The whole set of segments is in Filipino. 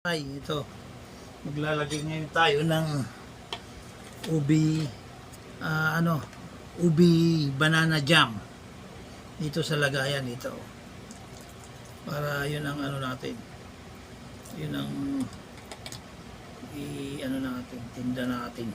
Ay, ito. Maglalagay ngayon tayo ng ubi, ubi banana jam dito sa lagayan dito. Para yun ang natin. Yun ang natin, tinda natin.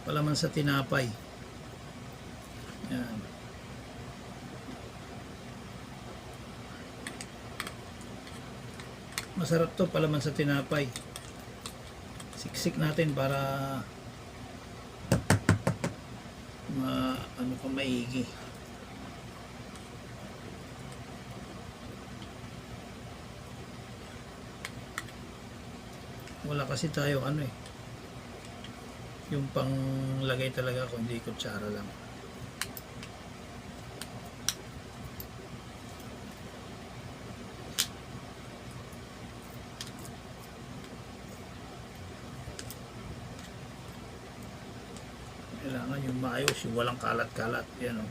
Palaman sa tinapay. Yan. Masarap to, palaman sa tinapay. Siksik natin para maigi. Wala kasi tayo yung panglagay talaga, kundi kutsara lang. Kailangan yung maayos, yung walang kalat-kalat. Yan o.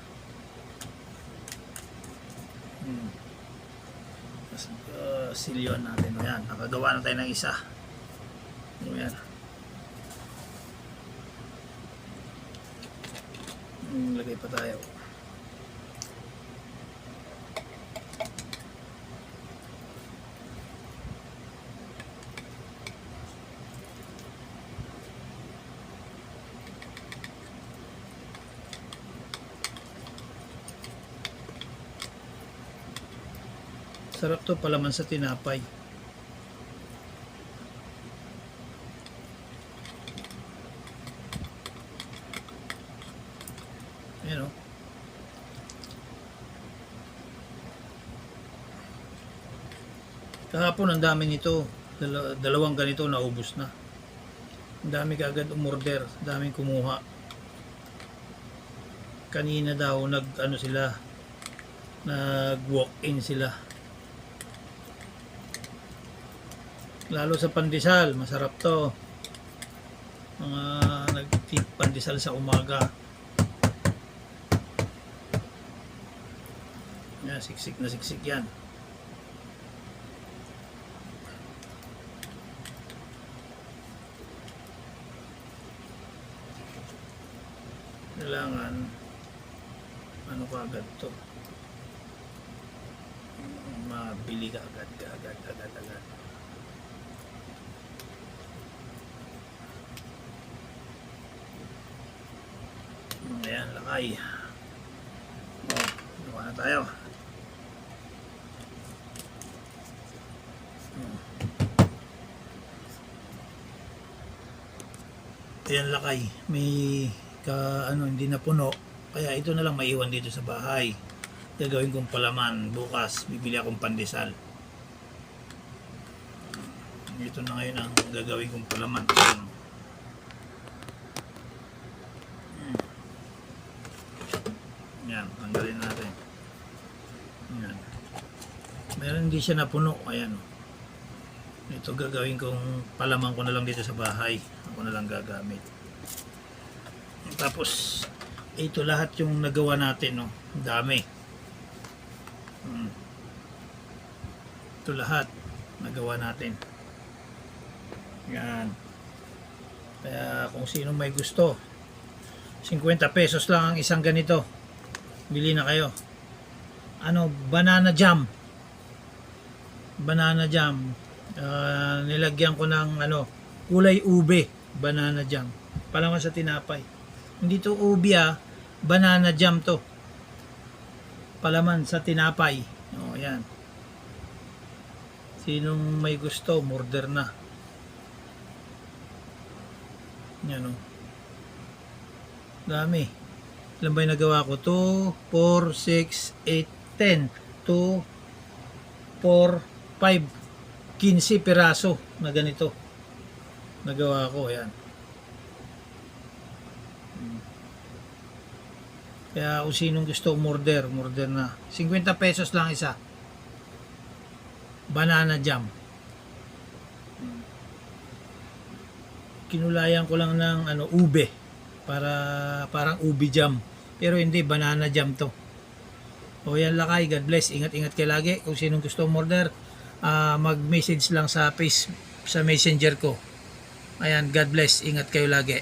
Silyon natin. Yan, nakagawa na tayo ng isa. Yan. Lagay pa tayo. Sarap to, palaman sa tinapay. Ayan o. Kahapon ang dami nito. Dalawang ganito naubos na. Ang dami kaagad umorder. Daming kumuha. Kanina daw nag-walk-in sila. Lalo sa pandesal, masarap to. Mga nag-pandesal sa umaga. Yan, siksik na siksik yan. Kailangan agad to. Mabili ka agad. Ayan, lakay. Gawa na tayo. Ayan, lakay. May hindi na puno. Kaya ito na lang maiwan dito sa bahay. Gagawin kong palaman. Bukas, bibili akong pandesal. Ito na ngayon ang gagawin kong palaman. Yan, tanggalin natin. Yan. Meron hindi siya napuno. Ayan. Ito gagawin kong palaman ko na lang dito sa bahay. Ako na lang gagamit. Tapos ito lahat yung nagawa natin, no. Dami. Ito lahat nagawa natin. Yan. Kaya kung sino may gusto, 50 pesos lang ang isang ganito. Bili na kayo. Banana jam. Banana jam. Nilagyan ko ng kulay ube. Banana jam. Palaman sa tinapay. Hindi to ube, banana jam to. Palaman sa tinapay. Yan. Sinong may gusto, order na. Yan dami. Ilan ba yung nagawa ko? 2, 4, 6, 8, 10. 2, 4, 5, 15 piraso na ganito. Nagawa ko. Yan. Kaya kung sinong gusto umorder na. 50 pesos lang isa. Banana jam. kinulayan ko lang ng ube para parang ube jam. Pero hindi, banana jam to. O yan lakay, God bless. Ingat-ingat kayo lagi. Kung sinong gusto order, mag-message lang sa Messenger ko. Ayan, God bless. Ingat kayo lagi.